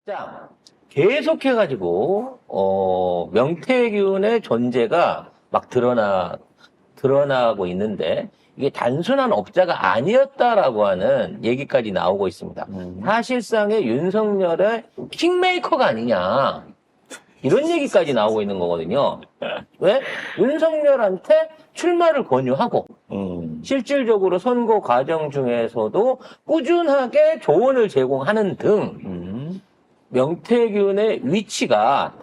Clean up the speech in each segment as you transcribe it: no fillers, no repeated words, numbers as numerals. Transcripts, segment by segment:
자, 계속해가지고, 명태균의 존재가 막 드러나고 있는데, 이게 단순한 업자가 아니었다라고 하는 얘기까지 나오고 있습니다. 사실상의 윤석열의 킹메이커가 아니냐. 이런 얘기까지 나오고 있는 거거든요. 왜? 윤석열한테 출마를 권유하고, 실질적으로 선거 과정 중에서도 꾸준하게 조언을 제공하는 등, 명태균의 위치가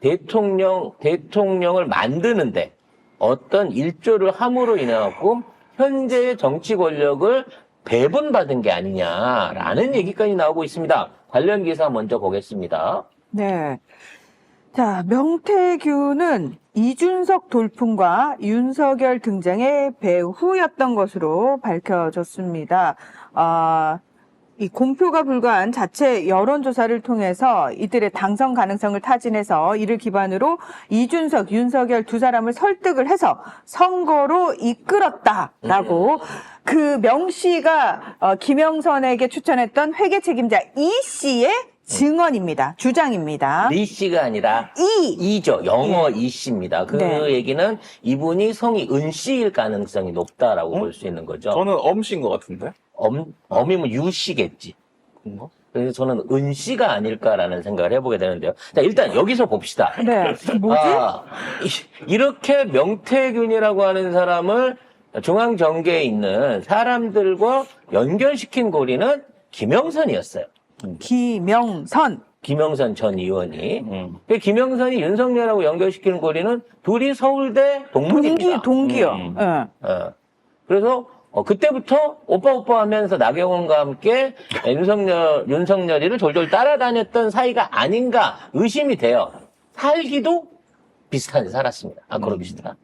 대통령을 만드는데 어떤 일조를 함으로 인해갖고 현재의 정치 권력을 배분받은 게 아니냐라는 얘기까지 나오고 있습니다. 관련 기사 먼저 보겠습니다. 네. 자, 명태균은 이준석 돌풍과 윤석열 등장의 배후였던 것으로 밝혀졌습니다. 이 공표가 불가한 자체 여론조사를 통해서 이들의 당선 가능성을 타진해서 이를 기반으로 이준석, 윤석열 두 사람을 설득을 해서 선거로 이끌었다라고 그 명 씨가 김영선에게 추천했던 회계 책임자 이 씨의 증언입니다. 주장입니다. 리 씨가 아니라 이죠. 영어 이 씨입니다. 그 네. 얘기는 이분이 성이 은 씨일 가능성이 높다라고 볼 수 있는 거죠. 저는 엄씨인 것 같은데? 엄이면 유 씨겠지. 그런가? 그래서 저는 은 씨가 아닐까라는 생각을 해보게 되는데요. 자, 일단 여기서 봅시다. 네. 뭐지? 이렇게 명태균이라고 하는 사람을 중앙정계에 있는 사람들과 연결시킨 고리는 김영선이었어요. 김영선 전 의원이. 김영선이 윤석열하고 연결시키는 고리는 둘이 서울대 동문입니다. 동기요. 그래서 그때부터 오빠 하면서 나경원과 함께 윤석열이를 졸졸 따라다녔던 사이가 아닌가 의심이 돼요. 살기도 비슷한 데 살았습니다. 아코로 비슷한.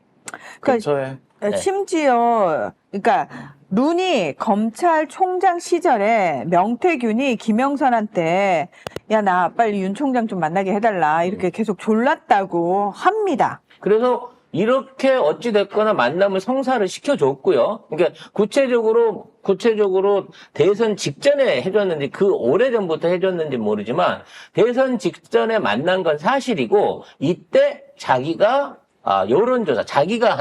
근처에. 네. 심지어, 그러니까, 룬이 검찰총장 시절에 명태균이 김영선한테, 야, 나 빨리 윤 총장 좀 만나게 해달라. 이렇게 계속 졸랐다고 합니다. 그래서 이렇게 어찌됐거나 만남을 성사를 시켜줬고요. 그러니까 구체적으로 대선 직전에 해줬는지 그 오래전부터 해줬는지 모르지만 대선 직전에 만난 건 사실이고 이때 자기가 여론조사, 자기가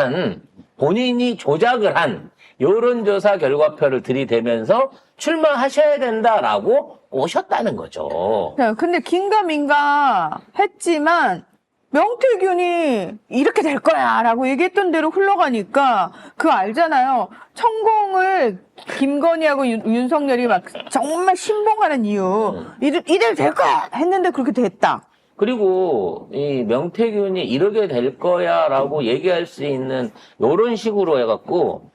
본인이 조작을 한 여론조사 결과표를 들이대면서 출마하셔야 된다라고 오셨다는 거죠. 네, 근데 긴가민가 했지만, 명태균이 이렇게 될 거야 라고 얘기했던 대로 흘러가니까 그거 알잖아요. 천공을 김건희하고 윤석열이 막 정말 신봉하는 이유. 이대로 될 거야 했는데 그렇게 됐다. 그리고 이 명태균이 이렇게 될 거야라고 얘기할 수 있는 이런 식으로 해갖고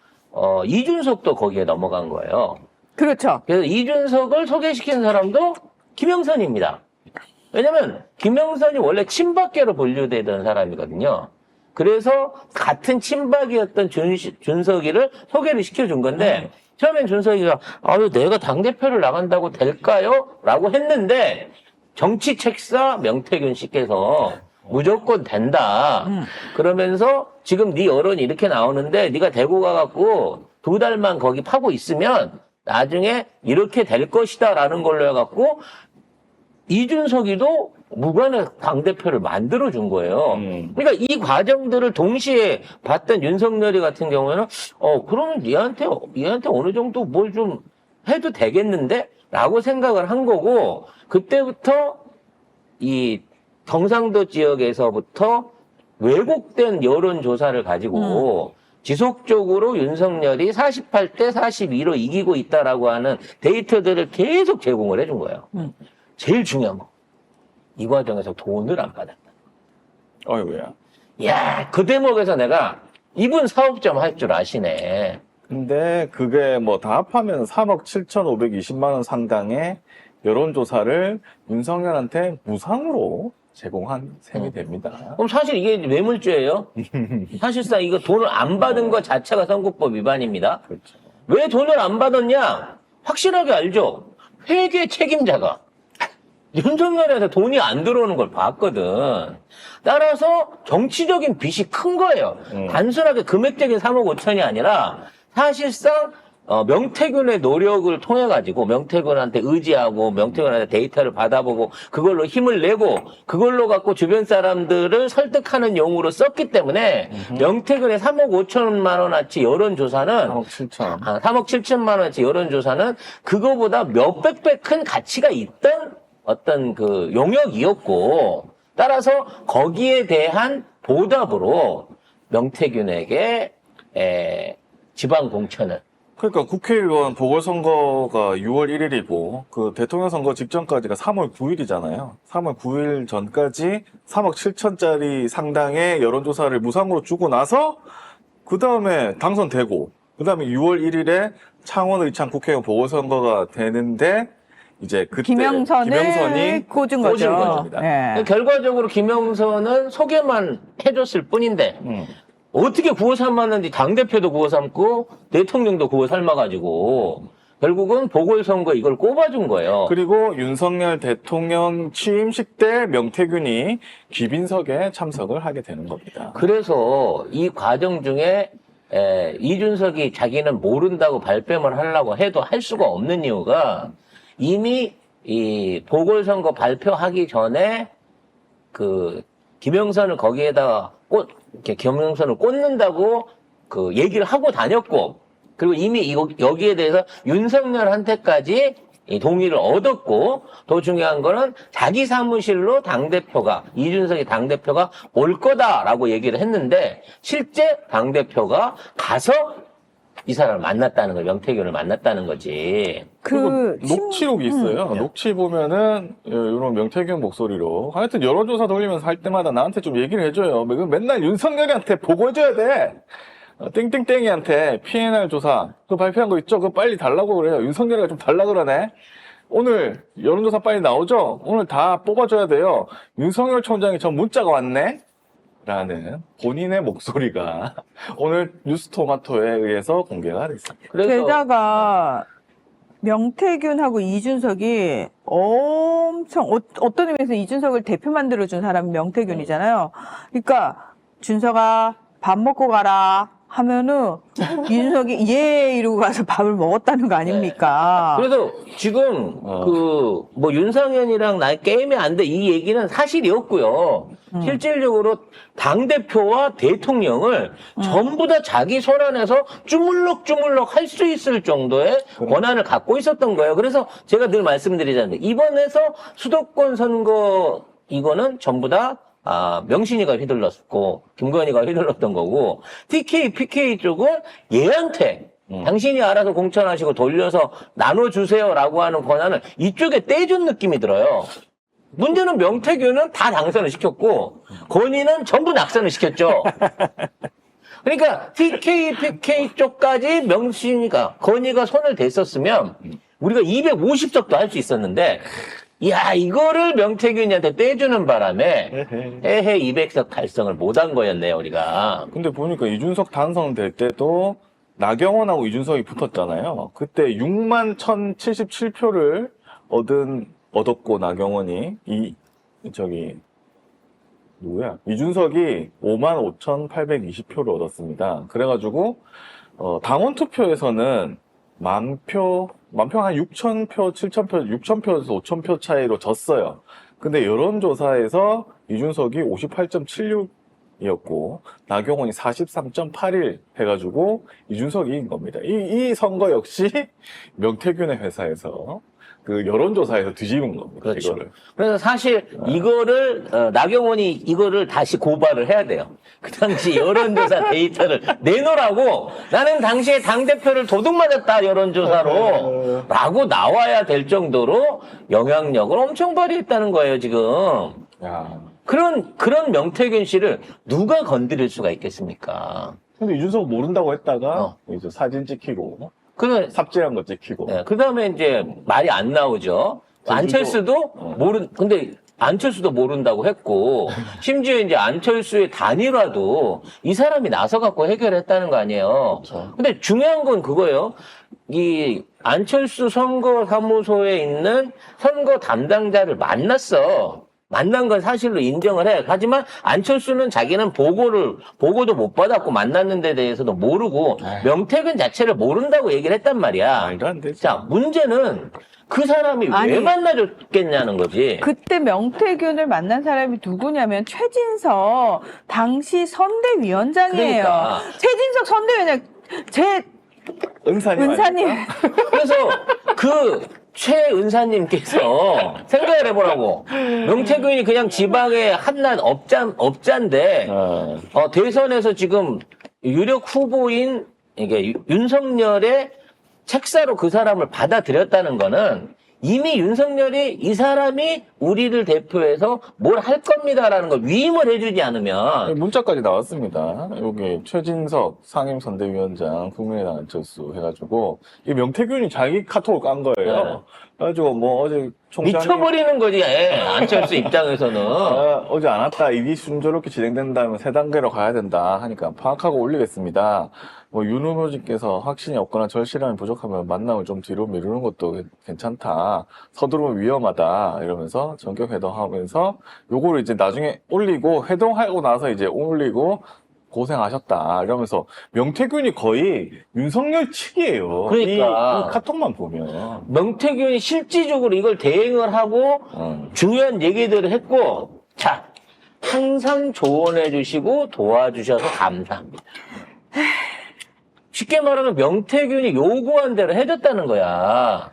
이준석도 거기에 넘어간 거예요. 그렇죠. 그래서 이준석을 소개시킨 사람도 김영선입니다. 왜냐면 김영선이 원래 친박계로 분류되던 사람이거든요. 그래서 같은 친박이었던 준석이를 소개를 시켜준 건데 처음엔 준석이가 내가 당대표를 나간다고 될까요? 라고 했는데 정치책사 명태균 씨께서 무조건 된다. 그러면서 지금 네 여론이 이렇게 나오는데 네가 대구 가갖고 2달만 거기 파고 있으면 나중에 이렇게 될 것이다 라는 걸로 해갖고 이준석이도 무관의 당대표를 만들어준 거예요. 그러니까 이 과정들을 동시에 봤던 윤석열이 같은 경우에는 그러면 얘한테 어느 정도 뭘 좀 해도 되겠는데? 라고 생각을 한 거고 그때부터 이 경상도 지역에서부터 왜곡된 여론조사를 가지고 지속적으로 윤석열이 48대 42로 이기고 있다라고 하는 데이터들을 계속 제공을 해준 거예요. 제일 중요한 거. 이 과정에서 돈을 안 받았다. 어이구야. 야, 그 대목에서 내가 이분 사업 좀 할 줄 아시네. 근데 그게 뭐 다 합하면 3억 7,520만 원 상당의 여론조사를 윤석열한테 무상으로 제공한 셈이 됩니다. 그럼 사실 이게 뇌물죄예요. 사실상 이거 돈을 안 받은 것 자체가 선거법 위반입니다. 그렇죠. 왜 돈을 안 받았냐? 확실하게 알죠. 회계 책임자가 윤석열한테 돈이 안 들어오는 걸 봤거든. 따라서 정치적인 빚이 큰 거예요. 단순하게 금액적인 3억 5천이 아니라 사실상 명태균의 노력을 통해 가지고 명태균한테 의지하고 명태균한테 데이터를 받아보고 그걸로 힘을 내고 그걸로 갖고 주변 사람들을 설득하는 용으로 썼기 때문에 명태균의 3억 5천만 원어치 여론조사는 3억 7천. 3억 7천만 원어치 여론조사는 그거보다 몇백 배 큰 가치가 있던 어떤 그 용역이었고 따라서 거기에 대한 보답으로 명태균에게 지방 공천을 그러니까 국회의원 보궐선거가 6월 1일이고 그 대통령 선거 직전까지가 3월 9일이잖아요. 3월 9일 전까지 3억 7천짜리 상당의 여론조사를 무상으로 주고 나서 그 다음에 당선되고 그 다음에 6월 1일에 창원 의창 국회의원 보궐선거가 되는데 이제 그때 김영선이 꽂은 거죠. 겁니다. 네. 결과적으로 김영선은 소개만 해줬을 뿐인데 어떻게 구워 삶았는지 당대표도 구워 삶고 대통령도 구워 삶아가지고 결국은 보궐선거 이걸 꼽아준 거예요. 그리고 윤석열 대통령 취임식 때 명태균이 귀빈석에 참석을 하게 되는 겁니다. 그래서 이 과정 중에 이준석이 자기는 모른다고 발뺌을 하려고 해도 할 수가 없는 이유가 이미 이 보궐선거 발표하기 전에 그 김영선을 거기에다가 김영선을 꽂는다고 그 얘기를 하고 다녔고 그리고 이미 여기에 대해서 윤석열한테까지 이 동의를 얻었고 더 중요한 거는 자기 사무실로 당대표가 이준석이 당대표가 올 거다라고 얘기를 했는데 실제 당대표가 가서 이 사람을 만났다는 거, 명태균을 만났다는 거지. 그 녹취록이 있어요. 녹취 보면은 이런 명태균 목소리로 하여튼 여론조사 돌리면서 할 때마다 나한테 좀 얘기를 해줘요. 맨날 윤석열이한테 보고해줘야 돼. 땡땡땡이한테 PNR 조사 그거 발표한 거 있죠? 그거 빨리 달라고 그래요. 윤석열이가 좀 달라 그러네. 오늘 여론조사 빨리 나오죠? 오늘 다 뽑아줘야 돼요. 윤석열 총장이 저 문자가 왔네? 라는 본인의 목소리가 오늘 뉴스토마토에 의해서 공개가 됐습니다. 게다가 명태균하고 이준석이 엄청 어떤 의미에서 이준석을 대표 만들어준 사람이 명태균이잖아요. 그러니까 준석아 밥 먹고 가라 하면은 이준석이 예 이러고 가서 밥을 먹었다는 거 아닙니까? 그래서 지금 그 뭐 윤상현이랑 나 게임이 안 돼 이 얘기는 사실이었고요. 실질적으로 당 대표와 대통령을 전부 다 자기 손 안에서 주물럭주물럭 할 수 있을 정도의 권한을 갖고 있었던 거예요. 그래서 제가 늘 말씀드리잖아요. 이번에서 수도권 선거 이거는 전부 다 명신이가 휘둘렀고 김건희가 휘둘렀던 거고 TK, PK 쪽은 얘한테 당신이 알아서 공천하시고 돌려서 나눠주세요라고 하는 권한을 이쪽에 떼준 느낌이 들어요. 문제는 명태균은 다 당선을 시켰고 건희는 전부 낙선을 시켰죠. 그러니까 TK, PK 쪽까지 명신이가 건희가 손을 댔었으면 우리가 250석도 할 수 있었는데 야, 이거를 명태균이한테 떼주는 바람에 해해 200석 달성을 못한 거였네요, 우리가. 근데 보니까 이준석 당선될 때도 나경원하고 이준석이 붙었잖아요. 그때 6만 1,077표를 얻었고 나경원이 누구야? 이준석이 5만 5,820표를 얻었습니다. 그래가지고 당원 투표에서는 만표 한 6,000표, 7,000표, 6,000표에서 5,000표 차이로 졌어요. 근데 여론조사에서 이준석이 58.76이었고, 나경원이 43.81 해가지고, 이준석이 이긴 겁니다. 이 선거 역시 명태균의 회사에서, 그 여론조사에서 뒤집은 겁니다. 그렇죠. 이거를. 그래서 사실 이거를 나경원이 이거를 다시 고발을 해야 돼요. 그 당시 여론조사 데이터를 내놓으라고 나는 당시에 당대표를 도둑맞았다 여론조사로 라고 나와야 될 정도로 영향력을 엄청 발휘했다는 거예요 지금. 야. 그런 명태균 씨를 누가 건드릴 수가 있겠습니까? 근데 이준석 모른다고 했다가, 이제 사진 찍히고, 그 삽질한 거 찍히고. 네, 그 다음에 이제 말이 안 나오죠. 안철수도 근데 안철수도 모른다고 했고, 심지어 이제 안철수의 단일화도 이 사람이 나서갖고 해결했다는 거 아니에요. 그렇죠. 근데 중요한 건 그거예요. 이 안철수 선거사무소에 있는 선거 담당자를 만났어. 만난 건 사실로 인정을 해. 하지만 안철수는 자기는 보고도 못 받았고 만났는 데 대해서도 모르고 명태균 자체를 모른다고 얘기를 했단 말이야. 말도 안 되지. 자, 문제는 그 사람이 아니, 왜 만나줬겠냐는 거지. 그때 명태균을 만난 사람이 누구냐면 최진석 당시 선대위원장이에요. 그러니까. 최진석 선대위원장 제 은사님 그래서 그 최은사님께서 생각을 해보라고. 명태균이 그냥 지방의 한낱 업자인데 대선에서 지금 유력 후보인 이게 윤석열의 책사로 그 사람을 받아들였다는 거는 이미 윤석열이 이 사람이 우리를 대표해서 뭘 할 겁니다라는 걸 위임을 해주지 않으면 문자까지 나왔습니다. 여기 최진석 상임선대위원장 국민의당 안철수 해가지고 이 명태균이 자기 카톡을 깐 거예요. 네. 그래가지고 뭐 어제 총장이 미쳐버리는 거지. 안철수 입장에서는. 어제 안 왔다. 일이 순조롭게 진행된다면 세 단계로 가야 된다 하니까 파악하고 올리겠습니다. 뭐 윤후보님께서 확신이 없거나 절실함이 부족하면 만남을 좀 뒤로 미루는 것도 괜찮다. 서두르면 위험하다. 이러면서 전격 회동하면서 요거를 이제 나중에 올리고 회동하고 나서 이제 올리고 고생하셨다. 이러면서 명태균이 거의 윤석열 측이에요. 그러니까. 이 카톡만 보면. 명태균이 실질적으로 이걸 대행을 하고 중요한 얘기들을 했고, 자, 항상 조언해 주시고 도와주셔서 감사합니다. 쉽게 말하면 명태균이 요구한 대로 해줬다는 거야.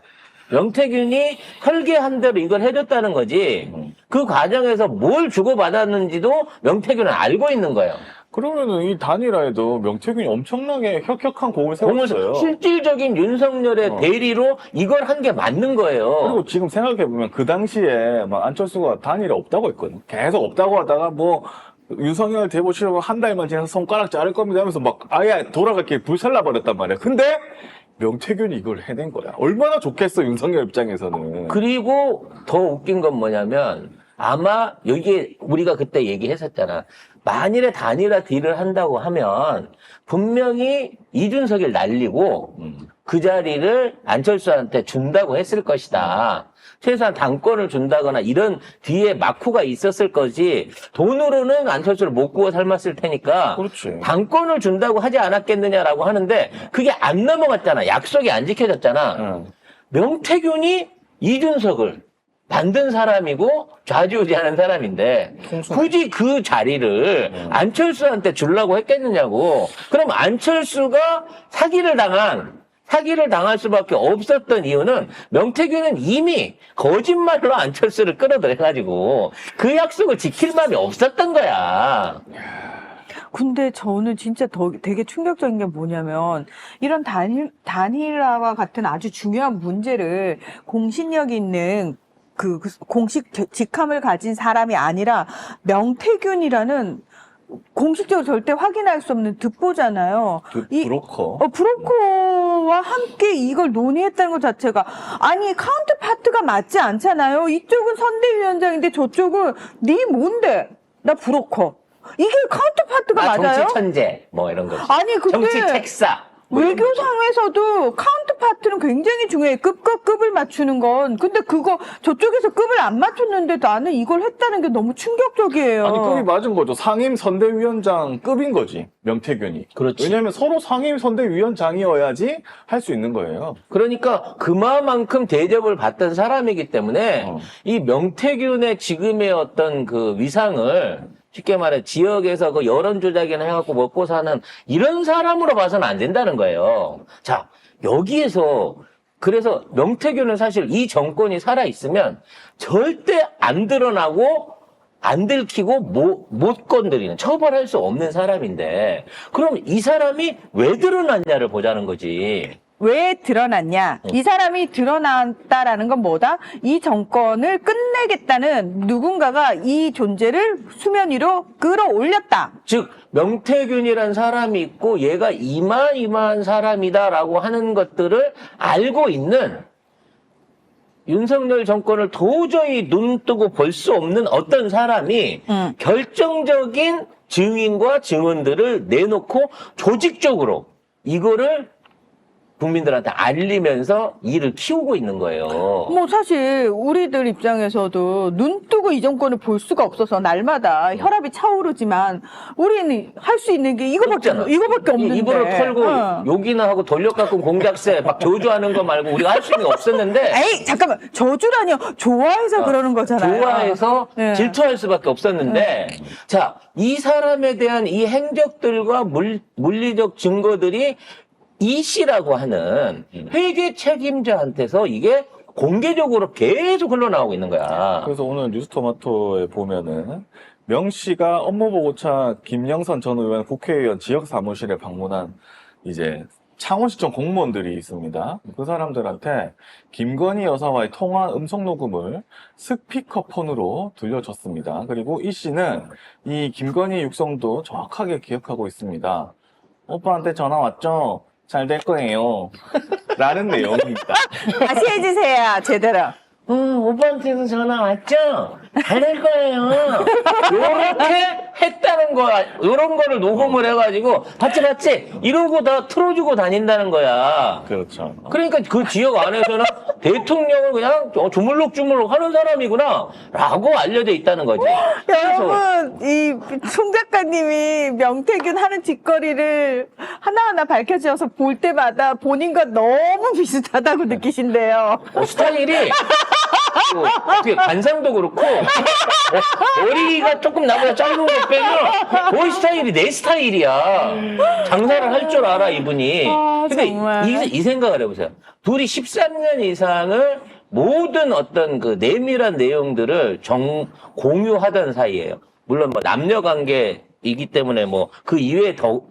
명태균이 설계한 대로 이걸 해줬다는 거지. 그 과정에서 뭘 주고받았는지도 명태균은 알고 있는 거예요. 그러면은 이 단일화에도 명태균이 엄청나게 혁혁한 공을 세웠어요. 실질적인 윤석열의 대리로 이걸 한 게 맞는 거예요. 그리고 지금 생각해보면 그 당시에 막 안철수가 단일화 없다고 했거든. 계속 없다고 하다가 뭐 윤석열 대보 치려고 한 달만 지나서 손가락 자를 겁니다 하면서 막 아예 돌아갈 길 불살라 버렸단 말이야. 근데 명태균이 이걸 해낸 거야. 얼마나 좋겠어 윤석열 입장에서는. 그리고 더 웃긴 건 뭐냐면 아마 여기에 우리가 그때 얘기했었잖아. 만일에 단일화 딜을 한다고 하면 분명히 이준석을 날리고 그 자리를 안철수한테 준다고 했을 것이다. 최소한 당권을 준다거나 이런 뒤에 마쿠가 있었을 거지 돈으로는 안철수를 못 구워 삶았을 테니까 그렇지. 당권을 준다고 하지 않았겠느냐라고 하는데 그게 안 넘어갔잖아. 약속이 안 지켜졌잖아. 명태균이 이준석을 만든 사람이고 좌지우지하는 사람인데 굳이 그 자리를 안철수한테 주려고 했겠느냐고. 그럼 안철수가 사기를 당할 수밖에 없었던 이유는 명태균은 이미 거짓말로 안철수를 끌어들여가지고 그 약속을 지킬 마음이 없었던 거야. 근데 저는 진짜 되게 충격적인 게 뭐냐면 이런 단일화와 같은 아주 중요한 문제를 공신력 있는 그 공식 직함을 가진 사람이 아니라 명태균이라는 공식적으로 절대 확인할 수 없는 듣보잖아요. 브로커. 브로커와 함께 이걸 논의했다는 것 자체가 아니 카운트 파트가 맞지 않잖아요. 이쪽은 선대위원장인데 저쪽은 네 뭔데? 나 브로커. 이게 카운트 파트가 맞아요? 정치 천재 뭐 이런 거. 아니 근데 정치 책사. 뭐 이런 거지. 외교상에서도 카운트 파트는 굉장히 중요해. 급과 급을 맞추는 건. 근데 그거 저쪽에서 급을 안 맞췄는데 나는 이걸 했다는 게 너무 충격적이에요. 아니 급이 맞은 거죠. 상임 선대위원장 급인 거지. 명태균이. 그렇지. 왜냐하면 서로 상임 선대위원장이어야지 할 수 있는 거예요. 그러니까 그만큼 대접을 받던 사람이기 때문에 이 명태균의 지금의 어떤 그 위상을 쉽게 말해 지역에서 그 여론 조작이나 해갖고 먹고 사는 이런 사람으로 봐서는 안 된다는 거예요. 자, 여기에서 그래서 명태균은 사실 이 정권이 살아있으면 절대 안 드러나고 안 들키고 못 건드리는 처벌할 수 없는 사람인데 그럼 이 사람이 왜 드러났냐를 보자는 거지. 왜 드러났냐? 이 사람이 드러났다라는 건 뭐다? 이 정권을 끝내겠다는 누군가가 이 존재를 수면 위로 끌어올렸다. 즉 명태균이란 사람이 있고 얘가 이만한 사람이다라고 하는 것들을 알고 있는 윤석열 정권을 도저히 눈 뜨고 볼 수 없는 어떤 사람이 결정적인 증인과 증언들을 내놓고 조직적으로 이거를 국민들한테 알리면서 일을 키우고 있는 거예요. 뭐 사실 우리들 입장에서도 눈 뜨고 이 정권을 볼 수가 없어서 날마다 혈압이 차오르지만 우리는 할 수 있는 게 이거밖에 없잖아. 없는데. 입으로 털고 어. 욕이나 하고 돌려깎은 공작새 막 저주하는 거 말고 우리가 할 수 있는 게 없었는데 에이 잠깐만 저주라니요. 좋아해서 그러는 거잖아요. 좋아해서 네. 질투할 수밖에 없었는데 자, 이 사람에 대한 이 행적들과 물리적 증거들이 이 씨라고 하는 회계 책임자한테서 이게 공개적으로 계속 흘러나오고 있는 거야. 그래서 오늘 뉴스토마토에 보면은 명 씨가 업무보고차 김영선 전 의원 국회의원 지역 사무실에 방문한 이제 창원시청 공무원들이 있습니다. 그 사람들한테 김건희 여사와의 통화 음성 녹음을 스피커폰으로 들려줬습니다. 그리고 이 씨는 이 김건희 육성도 정확하게 기억하고 있습니다. 오빠한테 전화 왔죠? 잘 될 거예요. 라는 내용입니다. 다시 해주세요. 제대로. 오빠한테도 전화 왔죠? 잘 될 거예요. 요렇게 했다는 거야. 요런 거를 녹음을 해가지고, 봤지? 이러고 다 틀어주고 다닌다는 거야. 그렇죠. 그러니까 그 지역 안에서는 대통령을 그냥 주물럭주물럭 하는 사람이구나. 라고 알려져 있다는 거지. 그래서 여러분, 이 송 작가님이 명태균 하는 짓거리를 하나하나 밝혀져서 볼 때마다 본인과 너무 비슷하다고 느끼신대요. 스타일이 어떻게 관상도 그렇고 머리가 조금 나보다 짧은 거 빼면 거의 스타일이 내 스타일이야. 장사를 할 줄 알아 이분이. 아, 근데 정말. 이 생각을 해보세요. 둘이 13년 이상을 모든 어떤 그 내밀한 내용들을 공유하던 사이예요. 물론 뭐 남녀 관계이기 때문에 뭐 그 이외에 더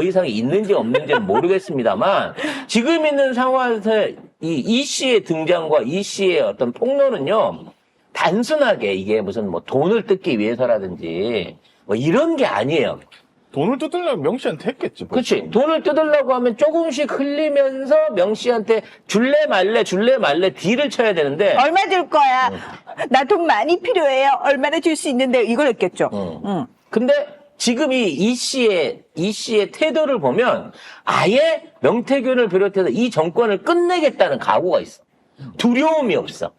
이상이 있는지 없는지는 모르겠습니다만 지금 있는 상황에서 이 씨의 등장과 이 씨의 어떤 폭로는요, 단순하게 이게 무슨 뭐 돈을 뜯기 위해서라든지 뭐 이런 게 아니에요. 돈을 뜯으려면 명 씨한테 했겠지. 뭐. 그렇지. 돈을 뜯으려고 하면 조금씩 흘리면서 명 씨한테 줄래 말래 딜을 쳐야 되는데 얼마 줄 거야? 나 돈 많이 필요해요. 얼마나 줄 수 있는데 이걸 했겠죠. 응. 근데 지금 이 씨의 태도를 보면 아예 명태균을 비롯해서 이 정권을 끝내겠다는 각오가 있어. 두려움이 없어.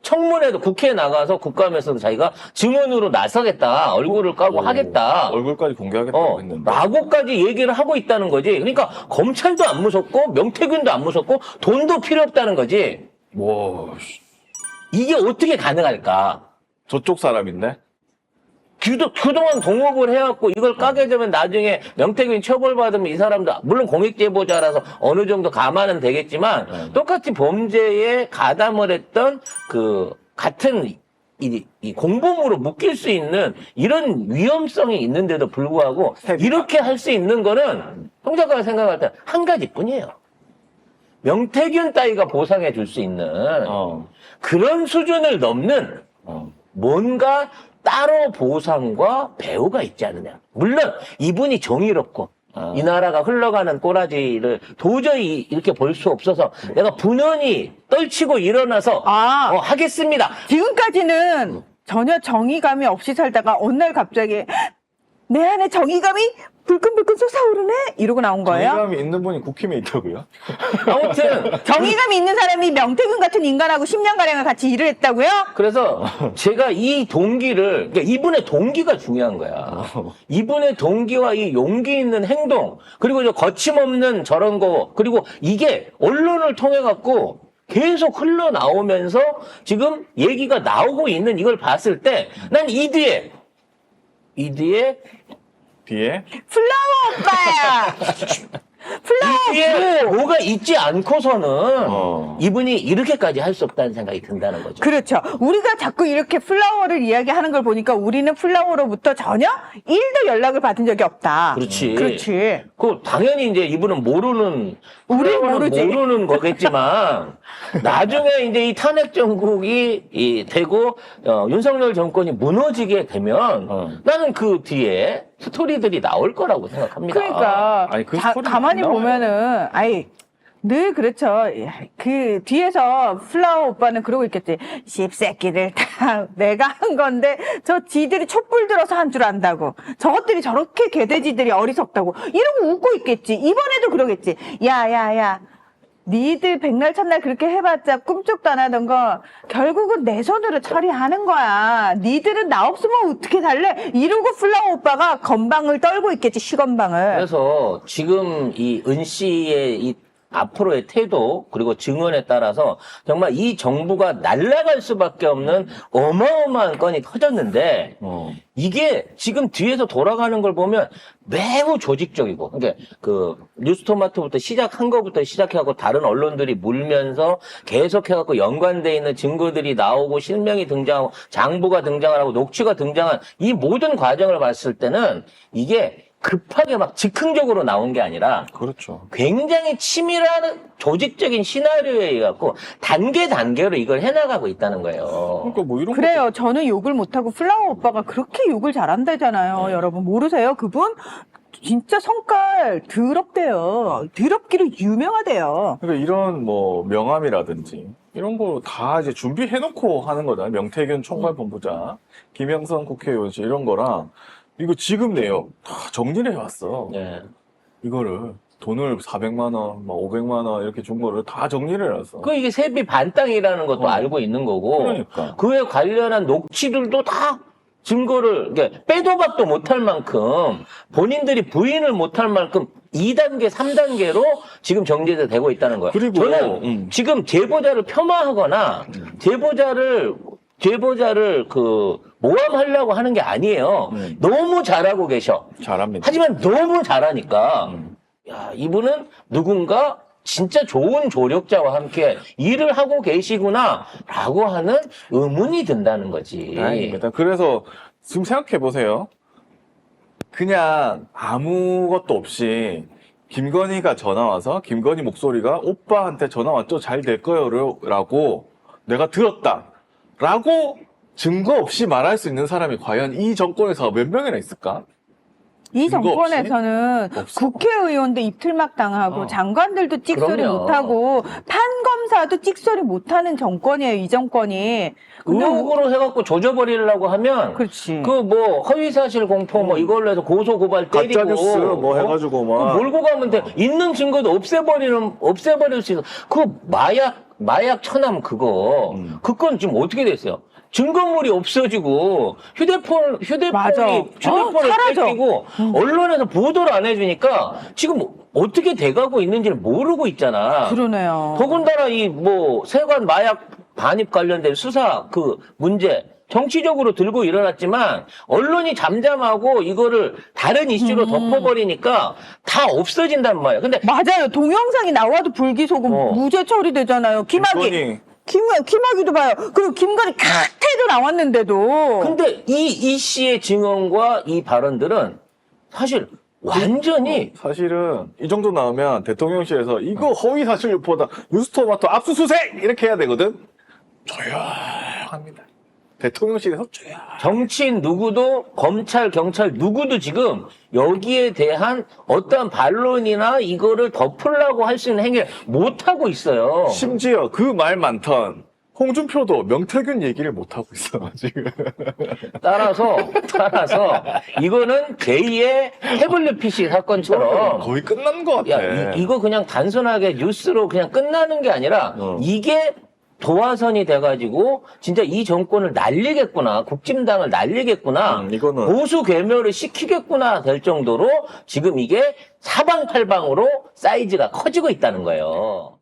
청문회도 국회에 나가서 국감에서도 자기가 증언으로 나서겠다. 얼굴을 까고 하겠다. 얼굴까지 공개하겠다고 했는데. 라고까지 얘기를 하고 있다는 거지. 그러니까 검찰도 안 무섭고 명태균도 안 무섭고 돈도 필요 없다는 거지. 와, 씨. 이게 어떻게 가능할까? 저쪽 사람인데? 그동안 동업을 해왔고 이걸 까게 되면 나중에 명태균이 처벌받으면 이 사람도 물론 공익제보자라서 어느 정도 감안은 되겠지만 똑같이 범죄에 가담을 했던 그 같은 이 공범으로 묶일 수 있는 이런 위험성이 있는데도 불구하고 이렇게 할 수 있는 거는 송 작가가 생각할 때 한 가지뿐이에요. 명태균 따위가 보상해 줄 수 있는 그런 수준을 넘는 뭔가 따로 보상과 배후가 있지 않느냐. 물론 이분이 정의롭고 이 나라가 흘러가는 꼬라지를 도저히 이렇게 볼 수 없어서 내가 분연히 떨치고 일어나서 하겠습니다. 지금까지는 전혀 정의감이 없이 살다가 어느 날 갑자기 내 안에 정의감이 불끈불끈 솟아오르네? 이러고 나온 거예요? 정의감이 있는 분이 국힘에 있다고요? 아무튼 정의감이 있는 사람이 명태균 같은 인간하고 10년가량을 같이 일을 했다고요? 그래서 제가 이 동기를, 그러니까 이분의 동기가 중요한 거야. 이분의 동기와 이 용기 있는 행동, 그리고 저 거침없는 저런 거, 그리고 이게 언론을 통해 갖고 계속 흘러나오면서 지금 얘기가 나오고 있는 이걸 봤을 때 난 이 뒤에 뒤에? 플라워 오빠야! 플라워! 뒤에 뭐가 있지 않고서는 이분이 이렇게까지 할 수 없다는 생각이 든다는 거죠. 그렇죠. 우리가 자꾸 이렇게 플라워를 이야기하는 걸 보니까 우리는 플라워로부터 전혀 1도 연락을 받은 적이 없다. 그렇지. 그렇지. 그 당연히 이제 이분은 모르는 우린 모르지. 모르는 거겠지만 나중에 이제 이 탄핵 정국이 되고 윤석열 정권이 무너지게 되면 나는 그 뒤에 스토리들이 나올 거라고 생각합니다. 그러니까 아니, 그 스토리는 가만히 안 나와요. 보면은 늘 그렇죠. 그 뒤에서 플라워 오빠는 그러고 있겠지. 씹새끼들 다 내가 한 건데 저 지들이 촛불 들어서 한 줄 안다고. 저것들이 저렇게 개돼지들이 어리석다고. 이러고 웃고 있겠지. 이번에도 그러겠지. 야야야. 니들 백날 첫날 그렇게 해봤자 꿈쩍도 안 하던 거 결국은 내 손으로 처리하는 거야. 니들은 나 없으면 어떻게 살래? 이러고 플라워 오빠가 건방을 떨고 있겠지, 시건방을. 그래서 지금 이 은 씨의 이 앞으로의 태도 그리고 증언에 따라서 정말 이 정부가 날아갈 수밖에 없는 어마어마한 건이 터졌는데 이게 지금 뒤에서 돌아가는 걸 보면 매우 조직적이고 그러니까 그 뉴스토마토부터 시작한 거부터 시작해갖고 다른 언론들이 물면서 계속해갖고 연관돼 있는 증거들이 나오고 실명이 등장하고 장부가 등장을 하고 녹취가 등장한 이 모든 과정을 봤을 때는 이게 급하게 막 즉흥적으로 나온 게 아니라 그렇죠. 굉장히 치밀한 조직적인 시나리오에 의해 갖고 단계로 이걸 해나가고 있다는 거예요. 그러니까 뭐 이런 그래요. 저는 욕을 못하고 플라워 오빠가 그렇게 욕을 잘한다잖아요. 여러분 모르세요? 그분 진짜 성깔 더럽대요. 더럽기로 유명하대요. 그러니까 이런 뭐 명함이라든지 이런 거 다 이제 준비해놓고 하는 거다. 명태균 총괄본부장, 김영선 국회의원실 이런 거랑 이거 지급 내역 다 정리를 해왔어. 네. 이거를 돈을 400만 원, 막 500만 원 이렇게 준 거를 다 정리를 해놨어. 그 이게 세비 반땅이라는 것도 알고 있는 거고 그러니까. 그에 관련한 녹취들도 다 증거를 그러니까 빼도 박도 못할 만큼 본인들이 부인을 못할 만큼 2단계, 3단계로 지금 정제가 되고 있다는 거예요. 그리고, 저는 지금 제보자를 폄하하거나 제보자를 그 모함하려고 하는 게 아니에요. 너무 잘하고 계셔. 잘합니다. 하지만 너무 잘하니까 야, 이분은 누군가 진짜 좋은 조력자와 함께 일을 하고 계시구나라고 하는 의문이 든다는 거지. 다행입니다. 그래서 지금 생각해 보세요. 그냥 아무것도 없이 김건희가 전화 와서 김건희 목소리가 오빠한테 전화 왔죠? 잘 될 거요 라고 내가 들었다 라고 증거 없이 말할 수 있는 사람이 과연 이 정권에서 몇 명이나 있을까? 이 증거 정권에서는 없어. 국회의원도 입틀막 당하고 어. 장관들도 찍소리 그럼요. 못하고 판검사도 찍소리 못하는 정권이에요. 이 정권이. 근데 의혹으로 해갖고 조져버리려고 하면 그렇지. 그 뭐 허위사실 공포 뭐 이걸로 해서 고소 고발 때리고 가짜뉴스 뭐 해가지고 막. 그거 몰고 가면 돼. 있는 증거도 없애버릴 수 있어. 그 마약 천함 그거 그건 지금 어떻게 됐어요? 증거물이 없어지고 맞아. 휴대폰을 사라져. 뺏기고 언론에서 보도를 안 해주니까 지금 어떻게 돼가고 있는지를 모르고 있잖아. 그러네요. 더군다나 이 뭐 세관 마약 반입 관련된 수사 그 문제 정치적으로 들고 일어났지만 언론이 잠잠하고 이거를 다른 이슈로 덮어버리니까 다 없어진단 말이야. 근데 맞아요. 동영상이 나와도 불기소금 무죄 처리되잖아요. 김학의. 김학의도 봐요. 그리고 김건희 칵테도 나왔는데도. 근데 이 씨의 증언과 이 발언들은 사실 완전히 사실은 이 정도 나오면 대통령실에서 이거 허위 사실 유포다 뉴스토마토 압수수색 이렇게 해야 되거든. 조용합니다. 대통령실에서 조용. 정치인 누구도 검찰, 경찰 누구도 지금 여기에 대한 어떠한 반론이나 이거를 덮으려고 할 수 있는 행위를 못하고 있어요. 심지어 그 말 많던 홍준표도 명태균 얘기를 못하고 있어, 지금. 따라서 이거는 제2의 태블릿 PC 사건처럼 거의 끝난 것 같아. 야, 이거 그냥 단순하게 뉴스로 그냥 끝나는 게 아니라 이게 도화선이 돼가지고 진짜 이 정권을 날리겠구나, 국진당을 날리겠구나, 이거는 보수 괴멸을 시키겠구나 될 정도로 지금 이게 사방팔방으로 사이즈가 커지고 있다는 거예요.